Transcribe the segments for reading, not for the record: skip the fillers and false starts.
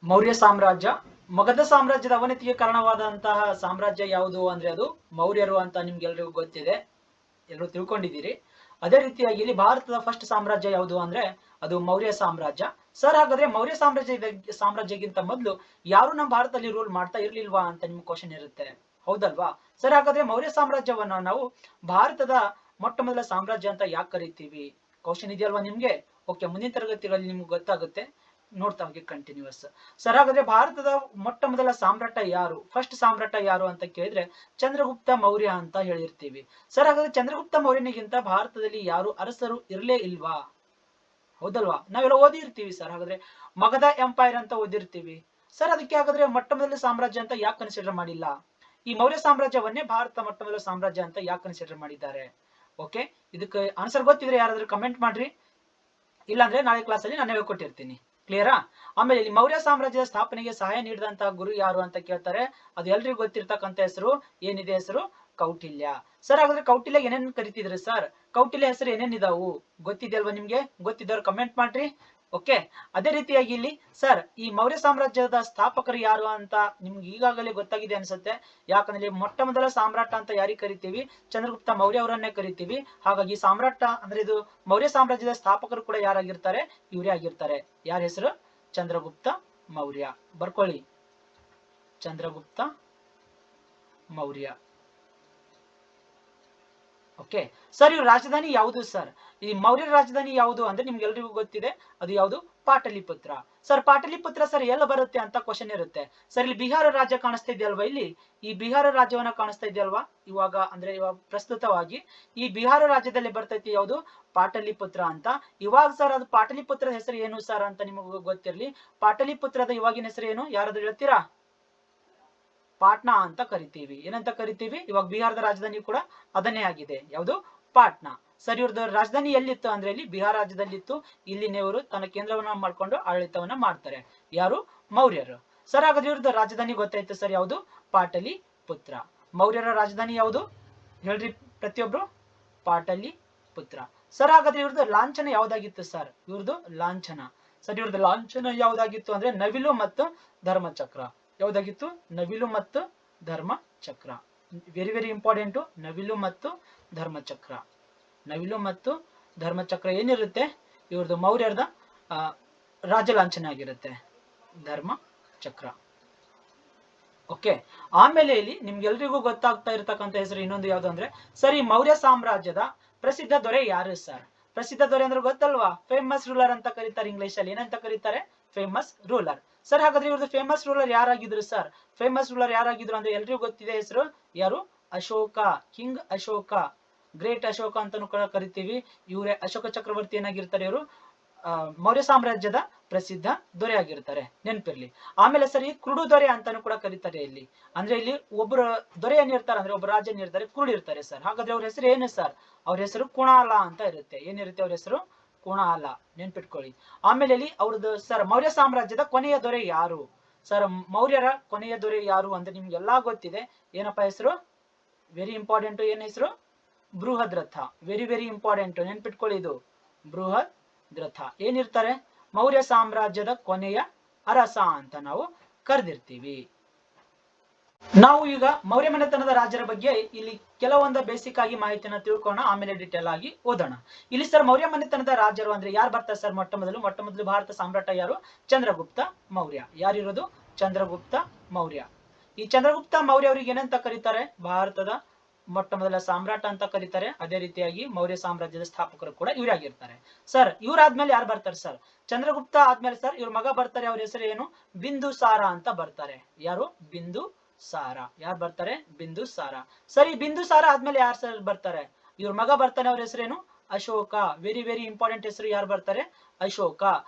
ಮೌರ್ಯ ಸಾಮ್ರಾಜ್ಯ. ಮಗಧ ಸಾಮ್ರಾಜ್ಯದ ಅವನತಿಗೆ ಕಾರಣವಾದಂತಹ ಸಾಮ್ರಾಜ್ಯ ಯಾವುದು ಅಂದ್ರೆ ಅದು ಮೌರ್ಯರು ಅಂತ ನಿಮ್ಗೆಲ್ರಿಗೂ ಗೊತ್ತಿದೆ, ಎಲ್ಲರೂ ತಿಳ್ಕೊಂಡಿದ್ದೀರಿ. ಅದೇ ರೀತಿಯಾಗಿ ಇಲ್ಲಿ ಭಾರತದ ಫಸ್ಟ್ ಸಾಮ್ರಾಜ್ಯ ಯಾವುದು ಅಂದ್ರೆ ಅದು ಮೌರ್ಯ ಸಾಮ್ರಾಜ್ಯ. ಸರ್ ಹಾಗಾದ್ರೆ ಮೌರ್ಯ ಸಾಮ್ರಾಜ್ಯಕ್ಕಿಂತ ಮೊದಲು ಯಾರು ನಮ್ಮ ಭಾರತದಲ್ಲಿ ರೂಲ್ ಮಾಡ್ತಾ ಇರ್ಲಿಲ್ವಾ ಅಂತ ನಿಮ್ಗೆ ಕ್ವಶನ್ ಇರುತ್ತೆ, ಹೌದಲ್ವಾ? ಸರ್ ಹಾಗಾದ್ರೆ ಮೌರ್ಯ ಸಾಮ್ರಾಜ್ಯವನ್ನ ನಾವು ಭಾರತದ ಮೊಟ್ಟ ಮೊದಲ ಸಾಮ್ರಾಜ್ಯ ಅಂತ ಯಾಕೆ ಕರಿತೀವಿ? ಕ್ವಶನ್ ಇದೆಯಲ್ವಾ ನಿಮ್ಗೆ? ಓಕೆ, ಮುಂದಿನ ತರಗತಿಗಳಲ್ಲಿ ನಿಮ್ಗೆ ಗೊತ್ತಾಗುತ್ತೆ, ನೋಡ್ತಾ ಹೋಗಿ ಕಂಟಿನ್ಯೂಸ್. ಸರ್ ಹಾಗಾದ್ರೆ ಭಾರತದ ಮೊಟ್ಟ ಮೊದಲ ಸಾಮ್ರಾಟ ಯಾರು, ಫಸ್ಟ್ ಸಾಮ್ರಾಟ ಯಾರು ಅಂತ ಕೇಳಿದ್ರೆ ಚಂದ್ರಗುಪ್ತ ಮೌರ್ಯ ಅಂತ ಹೇಳಿರ್ತೀವಿ. ಸರ್ ಹಾಗಾದ್ರೆ ಚಂದ್ರಗುಪ್ತ ಮೌರ್ಯನಿಗಿಂತ ಭಾರತದಲ್ಲಿ ಯಾರು ಅರಸರು ಇರ್ಲೇ ಇಲ್ವಾ? ಹೌದಲ್ವಾ? ನಾವೆಲ್ಲ ಓದಿರ್ತೀವಿ ಸರ್. ಹಾಗಾದ್ರೆ ಮಗಧ ಎಂಪೈರ್ ಅಂತ ಓದಿರ್ತೀವಿ. ಸರ್ ಅದಕ್ಕೆ ಹಾಗಾದ್ರೆ ಮೊಟ್ಟ ಮೊದಲ ಸಾಮ್ರಾಜ್ಯ ಅಂತ ಯಾಕೆ ಕನ್ಸಿಡರ್ ಮಾಡಿಲ್ಲ? ಈ ಮೌರ್ಯ ಸಾಮ್ರಾಜ್ಯವನ್ನೇ ಭಾರತ ಮೊಟ್ಟ ಮೊದಲ ಸಾಮ್ರಾಜ್ಯ ಅಂತ ಯಾಕೆ ಕನ್ಸಿಡರ್ ಮಾಡಿದ್ದಾರೆ? ಓಕೆ, ಇದಕ್ಕೆ ಆನ್ಸರ್ ಗೊತ್ತಿದ್ರೆ ಯಾರಾದ್ರೂ ಕಮೆಂಟ್ ಮಾಡ್ರಿ, ಇಲ್ಲಾಂದ್ರೆ ನಾಳೆ ಕ್ಲಾಸ್ ಅಲ್ಲಿ ನಾನು ಹೇಳ್ಕೊಟ್ಟಿರ್ತೀನಿ. ಕ್ಲಿಯರಾ? ಆಮೇಲೆ ಇಲ್ಲಿ ಮೌರ್ಯ ಸಾಮ್ರಾಜ್ಯದ ಸ್ಥಾಪನೆಗೆ ಸಹಾಯ ನೀಡಿದಂತಹ ಗುರು ಯಾರು ಅಂತ ಕೇಳ್ತಾರೆ. ಅದು ಎಲ್ರಿಗೂ ಗೊತ್ತಿರ್ತಕ್ಕಂಥ ಹೆಸರು ಏನಿದೆ, ಹೆಸರು ಕೌಟಿಲ್ಯ. ಸರ್ ಹಾಗಾದ್ರೆ ಕೌಟಿಲ್ಯ ಏನೇನ್ ಕರಿತಿದ್ರಿ ಸರ್? ಕೌಟಿಲ್ಯ ಹೆಸರು ಏನೇನಿದಾವು ಗೊತ್ತಿದೆಯಲ್ವಾ ನಿಮ್ಗೆ? ಗೊತ್ತಿದ್ದವ್ರು ಕಮೆಂಟ್ ಮಾಡ್ರಿ. ಓಕೆ, ಅದೇ ರೀತಿಯಾಗಿ ಇಲ್ಲಿ ಸರ್ ಈ ಮೌರ್ಯ ಸಾಮ್ರಾಜ್ಯದ ಸ್ಥಾಪಕರು ಯಾರು ಅಂತ ನಿಮ್ಗೆ ಈಗಾಗಲೇ ಗೊತ್ತಾಗಿದೆ ಅನ್ಸುತ್ತೆ. ಯಾಕಂದ್ರೆ ಮೊಟ್ಟ ಮೊದಲ ಸಾಮ್ರಾಟ ಅಂತ ಯಾರಿಗೆ ಕರಿತೀವಿ? ಚಂದ್ರಗುಪ್ತ ಮೌರ್ಯ ಅವರನ್ನೇ ಕರಿತೀವಿ. ಹಾಗಾಗಿ ಸಾಮ್ರಾಟ ಅಂದ್ರೆ ಇದು ಮೌರ್ಯ ಸಾಮ್ರಾಜ್ಯದ ಸ್ಥಾಪಕರು ಕೂಡ ಯಾರಾಗಿರ್ತಾರೆ? ಇವರೇ ಆಗಿರ್ತಾರೆ. ಯಾರ ಹೆಸರು? ಚಂದ್ರಗುಪ್ತ ಮೌರ್ಯ. ಬರ್ಕೊಳ್ಳಿ, ಚಂದ್ರಗುಪ್ತ ಮೌರ್ಯ. ಓಕೆ ಸರ್, ಇವ್ರ ರಾಜಧಾನಿ ಯಾವುದು ಸರ್? ಈ ಮೌರ್ಯರ ರಾಜಧಾನಿ ಯಾವುದು ಅಂದ್ರೆ ನಿಮ್ಗೆಲ್ರಿಗೂ ಗೊತ್ತಿದೆ, ಅದು ಯಾವುದು? ಪಾಟಲಿಪುತ್ರ. ಸರ್ ಪಾಟಲಿಪುತ್ರ ಸರ್ ಎಲ್ಲ ಬರುತ್ತೆ ಅಂತ ಕ್ವಶನ್ ಇರುತ್ತೆ. ಸರ್ ಇಲ್ಲಿ ಬಿಹಾರ ರಾಜ್ಯ ಕಾಣಿಸ್ತಾ ಇದೆಯಲ್ವಾ? ಇಲ್ಲಿ ಈ ಬಿಹಾರ ರಾಜ್ಯವನ್ನ ಕಾಣಿಸ್ತಾ ಇದೆಯಲ್ವಾ ಇವಾಗ? ಅಂದ್ರೆ ಇವಾಗ ಪ್ರಸ್ತುತವಾಗಿ ಈ ಬಿಹಾರ ರಾಜ್ಯದಲ್ಲಿ ಬರ್ತೈತಿ ಯಾವುದು? ಪಾಟಲಿಪುತ್ರ ಅಂತ. ಇವಾಗ ಸರ್ ಅದು ಪಾಟಲಿಪುತ್ರದ ಹೆಸರು ಏನು ಸರ್ ಅಂತ ನಿಮಗೆ ಗೊತ್ತಿರ್ಲಿ. ಪಾಟಲಿಪುತ್ರದ ಇವಾಗಿನ ಹೆಸರು ಏನು, ಯಾರಾದ್ರೂ ಹೇಳ್ತೀರಾ? ಪಾಟ್ನಾ ಅಂತ ಕರಿತೀವಿ. ಏನಂತ ಕರಿತೀವಿ? ಇವಾಗ ಬಿಹಾರದ ರಾಜಧಾನಿ ಕೂಡ ಅದನ್ನೇ ಆಗಿದೆ, ಯಾವುದು? ಪಾಟ್ನಾ. ಸರ್ ಇವ್ರದ್ದು ರಾಜಧಾನಿ ಎಲ್ಲಿತ್ತು ಅಂದ್ರೆ ಇಲ್ಲಿ ಬಿಹಾರ ರಾಜ್ಯದಲ್ಲಿತ್ತು. ಇಲ್ಲಿನೇ ಇವರು ತನ್ನ ಕೇಂದ್ರವನ್ನ ಮಾಡ್ಕೊಂಡು ಆಡಳಿತವನ್ನ ಮಾಡ್ತಾರೆ. ಯಾರು? ಮೌರ್ಯರು. ಸರ್ ಹಾಗಾದ್ರೆ ಇವ್ರದ್ದು ರಾಜಧಾನಿ ಗೊತ್ತಾಯ್ತು ಸರ್, ಯಾವುದು? ಪಾಟಲಿಪುತ್ರ. ಮೌರ್ಯರ ರಾಜಧಾನಿ ಯಾವುದು ಹೇಳ್ರಿ ಪ್ರತಿಯೊಬ್ರು? ಪಾಟಲಿಪುತ್ರ. ಸರ್ ಹಾಗಾದ್ರೆ ಇವ್ರದ್ದು ಲಾಂಛನ ಯಾವ್ದಾಗಿತ್ತು ಸರ್? ಇವ್ರದ್ದು ಲಾಂಛನ. ಸರ್ ಇವ್ರದ್ದು ಲಾಂಛನ ಯಾವ್ದಾಗಿತ್ತು ಅಂದ್ರೆ ನವಿಲು ಮತ್ತು ಧರ್ಮಚಕ್ರ. ಯಾವ್ದಾಗಿತ್ತು? ನವಿಲು ಮತ್ತು ಧರ್ಮ ಚಕ್ರ. ವೆರಿ ವೆರಿ ಇಂಪಾರ್ಟೆಂಟ್, ನವಿಲು ಮತ್ತು ಧರ್ಮಚಕ್ರ. ನವಿಲು ಮತ್ತು ಧರ್ಮಚಕ್ರ ಏನಿರುತ್ತೆ? ಇವ್ರದ್ದು ಮೌರ್ಯರದ ರಾಜ ಲಾಂಛನ ಆಗಿರುತ್ತೆ, ಧರ್ಮ ಚಕ್ರ. ಓಕೆ, ಆಮೇಲೆ ಇಲ್ಲಿ ನಿಮ್ಗೆಲ್ರಿಗೂ ಗೊತ್ತಾಗ್ತಾ ಇರತಕ್ಕಂಥ ಹೆಸರು ಇನ್ನೊಂದು ಯಾವ್ದು ಅಂದ್ರೆ ಸರ್ ಈ ಮೌರ್ಯ ಸಾಮ್ರಾಜ್ಯದ ಪ್ರಸಿದ್ಧ ದೊರೆ ಯಾರು ಸರ್? ಪ್ರಸಿದ್ಧ ದೊರೆ ಅಂದ್ರೆ ಗೊತ್ತಲ್ವಾ? ಫೇಮಸ್ ರೂಲರ್ ಅಂತ ಕರೀತಾರೆ. ಇಂಗ್ಲಿಷ್ ಅಲ್ಲಿ ಏನಂತ ಕರೀತಾರೆ? Famous ruler. ಸರ್ ಹಾಗಾದ್ರೆ ಇವ್ರದ್ದು ಫೇಮಸ್ ರೂಲರ್ ಯಾರಾಗಿದ್ರು ಸರ್? ಫೇಮಸ್ ರೂಲರ್ ಯಾರಾಗಿದ್ರು ಅಂದ್ರೆ ಎಲ್ರಿಗೂ ಗೊತ್ತಿದೆ ಹೆಸರು, ಯಾರು? ಅಶೋಕ. ಕಿಂಗ್ ಅಶೋಕ, ಗ್ರೇಟ್ ಅಶೋಕ ಅಂತಾನು ಕೂಡ ಕರಿತೀವಿ. ಇವರೇ ಅಶೋಕ ಚಕ್ರವರ್ತಿ ಏನಾಗಿರ್ತಾರೆ? ಇವರು ಮೌರ್ಯ ಸಾಮ್ರಾಜ್ಯದ ಪ್ರಸಿದ್ಧ ದೊರೆ ಆಗಿರ್ತಾರೆ, ನೆನಪಿರ್ಲಿ. ಆಮೇಲೆ ಸರ್ ಈ ಕುರುಡು ದೊರೆ ಅಂತಾನು ಕೂಡ ಕರೀತಾರೆ ಇಲ್ಲಿ. ಅಂದ್ರೆ ಇಲ್ಲಿ ಒಬ್ಬರು ದೊರೆ ಏನಿರ್ತಾರೆ ಅಂದ್ರೆ ಒಬ್ಬ ರಾಜ ಏನಿರ್ತಾರೆ, ಕುರುಡು ಇರ್ತಾರೆ ಸರ್. ಹಾಗಾದ್ರೆ ಅವ್ರ ಹೆಸರು ಏನು ಸರ್? ಅವ್ರ ಹೆಸರು ಕುಣಾಲ ಅಂತ ಇರುತ್ತೆ. ಏನಿರುತ್ತೆ ಅವ್ರ ಹೆಸರು? ಕುಣಾಲ, ನೆನ್ಪಿಟ್ಕೊಳ್ಳಿ. ಆಮೇಲೆ ಇಲ್ಲಿ ಅವ್ರದ್ದು ಸರ್ ಮೌರ್ಯ ಸಾಮ್ರಾಜ್ಯದ ಕೊನೆಯ ದೊರೆ ಯಾರು ಸರ್? ಮೌರ್ಯರ ಕೊನೆಯ ದೊರೆ ಯಾರು ಅಂತ ನಿಮ್ಗೆಲ್ಲಾ ಗೊತ್ತಿದೆ. ಏನಪ್ಪಾ ಹೆಸರು? Very important. ಏನ್ ಹೆಸರು? ಬೃಹದ್ರಥ. ವೆರಿ ವೆರಿ ಇಂಪಾರ್ಟೆಂಟ್, ನೆನ್ಪಿಟ್ಕೊಳ್ಳಿ ಇದು ಬೃಹದ್ರಥ. ಏನಿರ್ತಾರೆ? ಮೌರ್ಯ ಸಾಮ್ರಾಜ್ಯದ ಕೊನೆಯ ಅರಸ ಅಂತ ನಾವು ಕರೆದಿರ್ತೀವಿ. ನಾವು ಈಗ ಮೌರ್ಯ ಮನೆತನದ ರಾಜರ ಬಗ್ಗೆ ಇಲ್ಲಿ ಕೆಲವೊಂದು ಬೇಸಿಕ್ ಆಗಿ ಮಾಹಿತಿಯನ್ನ ತಿಳ್ಕೊಳ್ಳೋಣ, ಆಮೇಲೆ ಡಿಟೇಲ್ ಆಗಿ ಓದೋಣ. ಇಲ್ಲಿ ಸರ್ ಮೌರ್ಯ ಮನೆತನದ ರಾಜರು ಅಂದ್ರೆ ಯಾರು ಬರ್ತಾರೆ ಸರ್? ಮೊಟ್ಟ ಮೊದಲು ಭಾರತ ಸಾಮ್ರಾಟ ಯಾರು? ಚಂದ್ರಗುಪ್ತ ಮೌರ್ಯ. ಯಾರಿರೋದು? ಚಂದ್ರಗುಪ್ತ ಮೌರ್ಯ. ಈ ಚಂದ್ರಗುಪ್ತ ಮೌರ್ಯ ಅವರಿಗೆ ಏನಂತ ಕರೀತಾರೆ? ಭಾರತದ ಮೊಟ್ಟ ಮೊದಲ ಸಾಮ್ರಾಟ ಅಂತ ಕರೀತಾರೆ. ಅದೇ ರೀತಿಯಾಗಿ ಮೌರ್ಯ ಸಾಮ್ರಾಜ್ಯದ ಸ್ಥಾಪಕರು ಕೂಡ ಇವರೇ ಆಗಿರ್ತಾರೆ. ಸರ್ ಇವ್ರಾದ್ಮೇಲೆ ಯಾರು ಬರ್ತಾರೆ ಸರ್? ಚಂದ್ರಗುಪ್ತ ಆದ್ಮೇಲೆ ಸರ್ ಇವ್ರ ಮಗ ಬರ್ತಾರೆ. ಅವ್ರ ಹೆಸರು ಏನು? ಬಿಂದುಸಾರ ಅಂತ ಬರ್ತಾರೆ. ಯಾರು? ಬಿಂದುಸಾರ. ಯಾರು ಬರ್ತಾರೆ? ಬಿಂದುಸಾರ. ಸರಿ, ಬಿಂದುಸಾರ ಆದ್ಮೇಲೆ ಯಾರು ಸರ್ ಬರ್ತಾರೆ? ಇವ್ರ ಮಗ ಬರ್ತಾನೆ. ಅವ್ರ ಹೆಸರೇನು? ಅಶೋಕ. ವೆರಿ ವೆರಿ ಇಂಪಾರ್ಟೆಂಟ್ ಹೆಸರು. ಯಾರು ಬರ್ತಾರೆ? ಅಶೋಕ.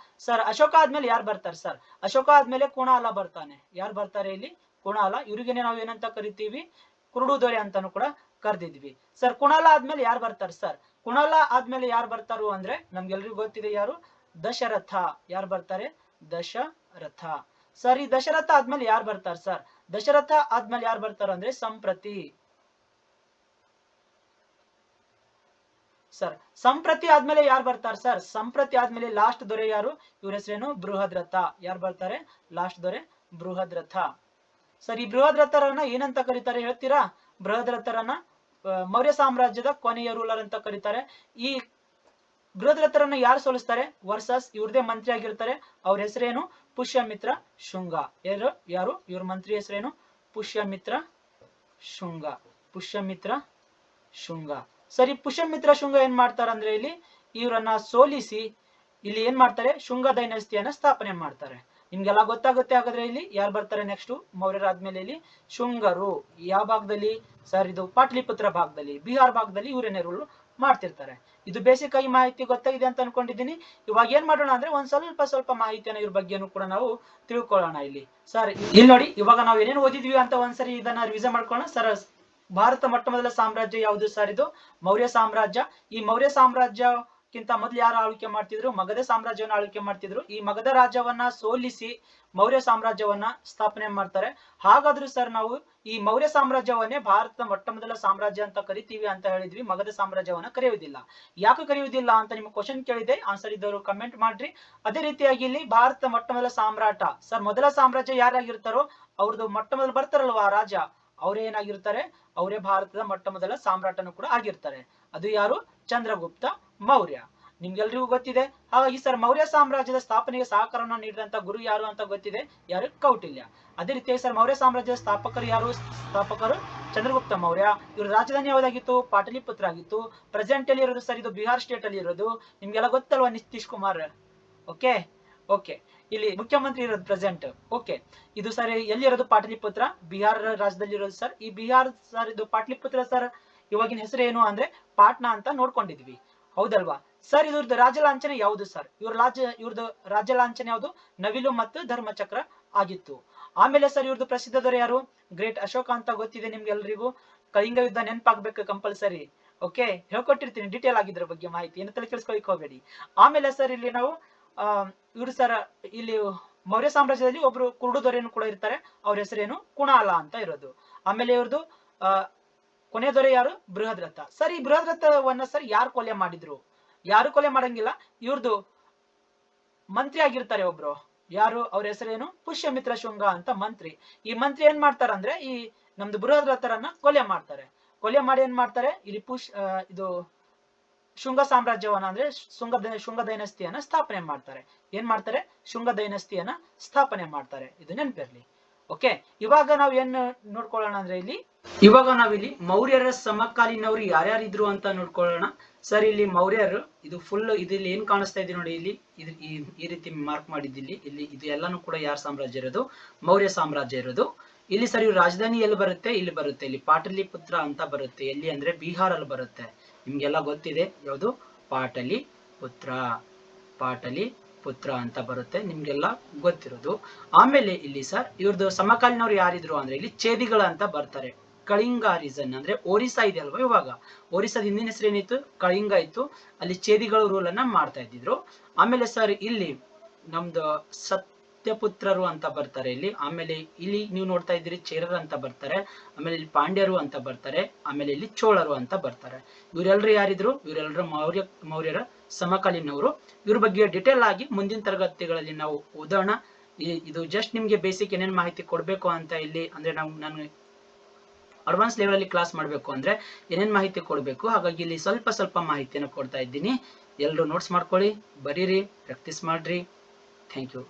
ಸರ್ ಅಶೋಕ ಆದ್ಮೇಲೆ ಯಾರು ಬರ್ತಾರೆ ಸರ್? ಅಶೋಕ ಆದ್ಮೇಲೆ ಕುಣಾಲ ಬರ್ತಾನೆ. ಯಾರು ಬರ್ತಾರೆ ಇಲ್ಲಿ? ಕುಣಾಲ. ಇವ್ರಿಗೇನೆ ನಾವು ಏನಂತ ಕರಿತೀವಿ? ಕುರುಡು ದೊರೆ ಅಂತಾನು ಕೂಡ ಕರೆದಿದ್ವಿ. ಸರ್ ಕುಣಾಲ ಆದ್ಮೇಲೆ ಯಾರು ಬರ್ತಾರೆ ಸರ್? ಕುಣಾಲ ಆದ್ಮೇಲೆ ಯಾರು ಬರ್ತಾರು ಅಂದ್ರೆ ನಮ್ಗೆಲ್ರಿಗೂ ಗೊತ್ತಿದೆ, ಯಾರು? ದಶರಥ. ಯಾರು ಬರ್ತಾರೆ? ದಶರಥ. ಸರ್ ಈ ದಶರಥ ಆದ್ಮೇಲೆ ಯಾರು ಬರ್ತಾರೆ ಸರ್? ದಶರಥ ಆದ್ಮೇಲೆ ಯಾರು ಬರ್ತಾರ ಅಂದ್ರೆ ಸಂಪ್ರತಿ. ಸರ್ ಸಂಪ್ರತಿ ಆದ್ಮೇಲೆ ಯಾರು ಬರ್ತಾರೆ ಸರ್? ಸಂಪ್ರತಿ ಆದ್ಮೇಲೆ ಲಾಸ್ಟ್ ದೊರೆ ಯಾರು? ಇವ್ರ ಹೆಸರೇನು? ಬೃಹದ್ರಥ. ಯಾರು ಬರ್ತಾರೆ? ಲಾಸ್ಟ್ ದೊರೆ ಬೃಹದ್ರಥ. ಸರ್ ಈ ಬೃಹದ್ರಥರನ್ನ ಏನಂತ ಕರೀತಾರೆ ಹೇಳ್ತೀರಾ? ಬೃಹದ್ರಥರನ್ನ ಮೌರ್ಯ ಸಾಮ್ರಾಜ್ಯದ ಕೊನೆಯ ರೂಲರ್ ಅಂತ ಕರೀತಾರೆ. ಈ ಬೃಹದ್ರಥರನ್ನ ಯಾರು ಸೋಲಿಸ್ತಾರೆ? ವರ್ಸಸ್ ಇವ್ರದೇ ಮಂತ್ರಿ ಆಗಿರ್ತಾರೆ. ಅವ್ರ ಹೆಸರೇನು? ಪುಷ್ಯಮಿತ್ರ ಶುಂಗ. ಯಾರು ಇವ್ರ ಮಂತ್ರಿ ಹೆಸರೇನು? ಪುಷ್ಯಮಿತ್ರ ಶುಂಗ. ಪುಷ್ಯಮಿತ್ರ ಶುಂಗ. ಸರಿ, ಪುಷ್ಯಮಿತ್ರ ಶುಂಗ ಏನ್ ಮಾಡ್ತಾರ ಅಂದ್ರೆ ಇಲ್ಲಿ ಇವರನ್ನ ಸೋಲಿಸಿ ಇಲ್ಲಿ ಏನ್ ಮಾಡ್ತಾರೆ? ಶುಂಗ ಡೈನಸ್ಟಿಯನ್ನ ಸ್ಥಾಪನೆ ಮಾಡ್ತಾರೆ. ನಿಮ್ಗೆಲ್ಲ ಗೊತ್ತಾಗುತ್ತೆ. ಹಾಗಾದ್ರೆ ಇಲ್ಲಿ ಯಾರು ಬರ್ತಾರೆ ನೆಕ್ಸ್ಟ್? ಮೌರ್ಯರಾದ್ಮೇಲೆ ಇಲ್ಲಿ ಶುಂಗರು. ಯಾವ ಭಾಗದಲ್ಲಿ ಸರ್? ಇದು ಪಾಟಲಿಪುತ್ರ ಭಾಗದಲ್ಲಿ, ಬಿಹಾರ್ ಭಾಗದಲ್ಲಿ ಇವರೇನೇ ರೂಲ್ ಮಾಡ್ತಿರ್ತಾರೆ. ಇದು ಬೇಸಿಕ್ ಆಗಿ ಮಾಹಿತಿ ಗೊತ್ತಾಗಿದೆ ಅಂತ ಅನ್ಕೊಂಡಿದ್ದೀನಿ. ಇವಾಗ ಏನ್ ಮಾಡೋಣ ಅಂದ್ರೆ ಒಂದ್ ಸ್ವಲ್ಪ ಮಾಹಿತಿಯನ್ನ ಇವ್ರ ಬಗ್ಗೆನೂ ಕೂಡ ನಾವು ತಿಳ್ಕೊಳ್ಳೋಣ. ಇಲ್ಲಿ ಸರ್ ಇಲ್ಲಿ ನೋಡಿ, ಇವಾಗ ನಾವು ಏನೇನು ಓದಿದ್ವಿ ಅಂತ ಒಂದ್ಸರಿ ಇದನ್ನ ರಿವಿಷನ್ ಮಾಡ್ಕೊಳ್ಳೋಣ. ಸರ್ ಭಾರತ ಮೊಟ್ಟ ಮೊದಲ ಸಾಮ್ರಾಜ್ಯ ಯಾವುದು ಸರ್? ಇದು ಮೌರ್ಯ ಸಾಮ್ರಾಜ್ಯ. ಈ ಮೌರ್ಯ ಸಾಮ್ರಾಜ್ಯಕ್ಕಿಂತ ಮೊದಲು ಯಾರು ಆಳ್ವಿಕೆ ಮಾಡ್ತಿದ್ರು? ಮಗಧ ಸಾಮ್ರಾಜ್ಯವನ್ನ ಆಳ್ವಿಕೆ ಮಾಡ್ತಿದ್ರು. ಈ ಮಗಧ ರಾಜ್ಯವನ್ನ ಸೋಲಿಸಿ ಮೌರ್ಯ ಸಾಮ್ರಾಜ್ಯವನ್ನ ಸ್ಥಾಪನೆ ಮಾಡ್ತಾರೆ. ಹಾಗಾದ್ರೂ ಸರ್ ನಾವು ಈ ಮೌರ್ಯ ಸಾಮ್ರಾಜ್ಯವನ್ನೇ ಭಾರತದ ಮೊಟ್ಟ ಮೊದಲ ಸಾಮ್ರಾಜ್ಯ ಅಂತ ಕರಿತೀವಿ ಅಂತ ಹೇಳಿದ್ವಿ, ಮಗಧ ಸಾಮ್ರಾಜ್ಯವನ್ನ ಕರೆಯುವುದಿಲ್ಲ. ಯಾಕೆ ಕರೆಯುವುದಿಲ್ಲ ಅಂತ ನಿಮ್ಗೆ ಕ್ವಶನ್ ಕೇಳಿದೆ, ಆನ್ಸರ್ ಇದ್ದವರು ಕಮೆಂಟ್ ಮಾಡ್ರಿ. ಅದೇ ರೀತಿಯಾಗಿ ಇಲ್ಲಿ ಭಾರತ ಮೊಟ್ಟ ಮೊದಲ ಸಾಮ್ರಾಟ ಸರ್, ಮೊದಲ ಸಾಮ್ರಾಜ್ಯ ಯಾರಾಗಿರ್ತಾರೋ ಅವ್ರದ್ದು ಮೊಟ್ಟ ಮೊದಲು ಬರ್ತಾರಲ್ವಾ ರಾಜ, ಅವರೇ ಏನಾಗಿರ್ತಾರೆ? ಅವರೇ ಭಾರತದ ಮೊಟ್ಟ ಮೊದಲ ಸಾಮ್ರಾಟನು ಕೂಡ ಆಗಿರ್ತಾರೆ. ಅದು ಯಾರು? ಚಂದ್ರಗುಪ್ತ ಮೌರ್ಯ. ನಿಮ್ಗೆಲ್ರಿಗೂ ಗೊತ್ತಿದೆ. ಹಾಗಾಗಿ ಸರ್ ಮೌರ್ಯ ಸಾಮ್ರಾಜ್ಯದ ಸ್ಥಾಪನೆಗೆ ಸಹಕಾರವನ್ನು ನೀಡಿದಂತ ಗುರು ಯಾರು ಅಂತ ಗೊತ್ತಿದೆ. ಯಾರು? ಕೌಟಿಲ್ಯ. ಅದೇ ರೀತಿಯಾಗಿ ಸರ್ ಮೌರ್ಯ ಸಾಮ್ರಾಜ್ಯದ ಸ್ಥಾಪಕರು ಯಾರು? ಸ್ಥಾಪಕರು ಚಂದ್ರಗುಪ್ತ ಮೌರ್ಯ. ಇವ್ರ ರಾಜಧಾನಿ ಯಾವ್ದಾಗಿತ್ತು? ಪಾಟಲಿಪುತ್ರ ಆಗಿತ್ತು. ಪ್ರೆಸೆಂಟ್ ಅಲ್ಲಿ ಇರೋದು ಸರ್, ಇದು ಬಿಹಾರ್ ಸ್ಟೇಟ್ ಅಲ್ಲಿ ಇರೋದು. ನಿಮ್ಗೆಲ್ಲ ಗೊತ್ತಲ್ವಾ ನಿತೀಶ್ ಕುಮಾರ್. ಓಕೆ ಇಲ್ಲಿ ಮುಖ್ಯಮಂತ್ರಿ ಇರೋದು ಪ್ರೆಸೆಂಟ್. ಓಕೆ, ಇದು ಸರ್ ಎಲ್ಲಿರೋದು? ಪಾಟಲಿಪುತ್ರ, ಬಿಹಾರ್ ರಾಜ್ಯದಲ್ಲಿ ಇರೋದು ಸರ್. ಈ ಬಿಹಾರ್ ಸರ್ ಇದು ಪಾಟಲಿಪುತ್ರ ಸರ್ ಇವಾಗಿನ ಹೆಸರು ಏನು ಅಂದ್ರೆ ಪಾಟ್ನಾ ಅಂತ ನೋಡ್ಕೊಂಡಿದ್ವಿ, ಹೌದಲ್ವಾ ಸರ್? ಇದ್ರದ್ದು ರಾಜ್ಯ ಲಾಂಛನ ಯಾವುದು ಸರ್? ಇವ್ರದ್ದು ರಾಜ್ಯ ಲಾಂಛನ ಯಾವುದು? ನವಿಲು ಮತ್ತು ಧರ್ಮಚಕ್ರ ಆಗಿತ್ತು. ಆಮೇಲೆ ಸರ್ ಇವ್ರದ್ದು ಪ್ರಸಿದ್ಧ ದೊರೆ ಯಾರು? ಗ್ರೇಟ್ ಅಶೋಕ ಅಂತ ಗೊತ್ತಿದೆ ನಿಮ್ಗೆಲ್ರಿಗೂ. ಕಳಿಂಗ ಯುದ್ಧ ನೆನಪಾಗ್ಬೇಕು ಕಂಪಲ್ಸರಿ. ಓಕೆ, ಹೇಳ್ಕೊಟ್ಟಿರ್ತೀನಿ ಡೀಟೇಲ್ ಆಗಿದ್ರ ಬಗ್ಗೆ ಮಾಹಿತಿ, ಏನು ತಲೆ ಕೆಡಿಸ್ಕೊಳ್ಳಿಕ್ ಹೋಗಬೇಡಿ. ಆಮೇಲೆ ಸರ್ ಇಲ್ಲಿ ನಾವು ಇವ್ರು ಸರ್ ಇಲ್ಲಿ ಮೌರ್ಯ ಸಾಮ್ರಾಜ್ಯದಲ್ಲಿ ಒಬ್ರು ಕುರುಡು ದೊರೆಯನ್ನು ಕೂಡ ಇರ್ತಾರೆ. ಅವ್ರ ಹೆಸರೇನು? ಕುಣಾಲ ಅಂತ ಇರೋದು. ಆಮೇಲೆ ಇವ್ರದ್ದು ಕೊನೆ ದೊರೆ ಯಾರು? ಬೃಹದ್ರಥ. ಸರ್ ಈ ಬೃಹದ್ರಥವನ್ನ ಸರ್ ಯಾರು ಕೊಲೆ ಮಾಡಿದ್ರು? ಯಾರು ಕೊಲೆ ಮಾಡಂಗಿಲ್ಲ, ಇವ್ರದ್ದು ಮಂತ್ರಿ ಆಗಿರ್ತಾರೆ ಒಬ್ರು. ಯಾರು? ಅವ್ರ ಹೆಸರೇನು? ಪುಷ್ಯಮಿತ್ರ ಶುಂಗ ಅಂತ ಮಂತ್ರಿ. ಈ ಮಂತ್ರಿ ಏನ್ ಮಾಡ್ತಾರಂದ್ರೆ ಈ ನಮ್ದು ಬೃಹದ್ರಥರನ್ನ ಕೊಲೆ ಮಾಡ್ತಾರೆ. ಕೊಲೆ ಮಾಡಿ ಏನ್ ಮಾಡ್ತಾರೆ? ಇಲ್ಲಿ ಇದು ಶುಂಗ ಸಾಮ್ರಾಜ್ಯವನ್ನ ಅಂದ್ರೆ ಶುಂಗ ಡೈನಸ್ಟಿಯನ್ನ ಸ್ಥಾಪನೆ ಮಾಡ್ತಾರೆ. ಏನ್ ಮಾಡ್ತಾರೆ? ಶುಂಗ ಡೈನಸ್ಟಿಯನ್ನ ಸ್ಥಾಪನೆ ಮಾಡ್ತಾರೆ. ಇದು ನೆನಪಿರ್ಲಿ. ಓಕೆ, ಇವಾಗ ನಾವ್ ಏನ್ ನೋಡ್ಕೊಳ್ಳೋಣ ಅಂದ್ರೆ ಇವಾಗ ನಾವಿಲ್ಲಿ ಮೌರ್ಯರ ಸಮಕಾಲೀನವ್ರು ಯಾರ್ಯಾರಿದ್ರು ಅಂತ ನೋಡ್ಕೊಳ್ಳೋಣ. ಸರ್ ಇಲ್ಲಿ ಮೌರ್ಯರು ಇದು ಫುಲ್ ಇಲ್ಲಿ ಏನ್ ಕಾಣಿಸ್ತಾ ಇದೆ ನೋಡಿ, ಇಲ್ಲಿ ಈ ರೀತಿ ಮಾರ್ಕ್ ಮಾಡಿದ್ದಿಲ್ಲಿ. ಇಲ್ಲಿ ಇದು ಎಲ್ಲಾನು ಕೂಡ ಯಾರ ಸಾಮ್ರಾಜ್ಯ ಇರೋದು? ಮೌರ್ಯ ಸಾಮ್ರಾಜ್ಯ ಇರೋದು. ಇಲ್ಲಿ ಸರ್ ಇವ್ರ ರಾಜಧಾನಿ ಎಲ್ಲಿ ಬರುತ್ತೆ? ಇಲ್ಲಿ ಬರುತ್ತೆ. ಇಲ್ಲಿ ಪಾಟಲಿಪುತ್ರ ಅಂತ ಬರುತ್ತೆ. ಎಲ್ಲಿ ಅಂದ್ರೆ ಬಿಹಾರ್ ಅಲ್ಲಿ ಬರುತ್ತೆ. ನಿಮ್ಗೆಲ್ಲ ಗೊತ್ತಿದೆ ಯಾವುದು? ಪಾಟಲಿಪುತ್ರ ಅಂತ ಬರುತ್ತೆ, ನಿಮ್ಗೆಲ್ಲ ಗೊತ್ತಿರೋದು. ಆಮೇಲೆ ಇಲ್ಲಿ ಸರ್ ಇವ್ರದ್ದು ಸಮಕಾಲೀನವ್ರು ಯಾರಿದ್ರು ಅಂದ್ರೆ ಇಲ್ಲಿ ಚೇದಿಗಳ ಅಂತ ಬರ್ತಾರೆ. ಕಳಿಂಗ ರೀಸನ್ ಅಂದ್ರೆ ಒರಿಸ್ಸಾ ಇದೆ ಅಲ್ವಾ, ಇವಾಗ ಒರಿಸ್ಸಾದ ಹಿಂದಿನ ಹೆಸರು ಏನಿತ್ತು? ಕಳಿಂಗ ಇತ್ತು. ಅಲ್ಲಿ ಚೇದಿಗಳು ರೂಲ್ ಅನ್ನ ಮಾಡ್ತಾ ಇದ್ದಿದ್ರು. ಆಮೇಲೆ ಸರ್ ಇಲ್ಲಿ ನಮ್ದು ಸತ್ಯಪುತ್ರರು ಅಂತ ಬರ್ತಾರೆ ಇಲ್ಲಿ. ಆಮೇಲೆ ಇಲ್ಲಿ ನೀವು ನೋಡ್ತಾ ಇದ್ದೀರಿ ಚೇರರು ಅಂತ ಬರ್ತಾರೆ. ಆಮೇಲೆ ಇಲ್ಲಿ ಪಾಂಡ್ಯರು ಅಂತ ಬರ್ತಾರೆ. ಆಮೇಲೆ ಇಲ್ಲಿ ಚೋಳರು ಅಂತ ಬರ್ತಾರೆ. ಇವರೆಲ್ಲರೂ ಯಾರಿದ್ರು? ಇವರೆಲ್ಲರೂ ಮೌರ್ಯರ ಸಮಕಾಲೀನವರು. ಇವ್ರ ಬಗ್ಗೆ ಡಿಟೇಲ್ ಆಗಿ ಮುಂದಿನ ತರಗತಿಗಳಲ್ಲಿ ನಾವು ಓದೋಣ. ಇದು ಜಸ್ಟ್ ನಿಮ್ಗೆ ಬೇಸಿಕ್ ಏನೇನು ಮಾಹಿತಿ ಕೊಡ್ಬೇಕು ಅಂತ ಇಲ್ಲಿ ಅಂದ್ರೆ ನಾನು ಅಡ್ವಾನ್ಸ್ ಲೆವೆಲ್ ಅಲ್ಲಿ ಕ್ಲಾಸ್ ಮಾಡಬೇಕು ಅಂದ್ರೆ ಏನೇನ್ ಮಾಹಿತಿ ಕೊಡಬೇಕು, ಹಾಗಾಗಿ ಇಲ್ಲಿ ಸ್ವಲ್ಪ ಮಾಹಿತಿಯನ್ನು ಕೊಡ್ತಾ ಇದ್ದೀನಿ. ಎಲ್ಲರೂ ನೋಟ್ಸ್ ಮಾಡ್ಕೊಳ್ಳಿ, ಬರೀರಿ, ಪ್ರಾಕ್ಟೀಸ್ ಮಾಡ್ರಿ. Thank you.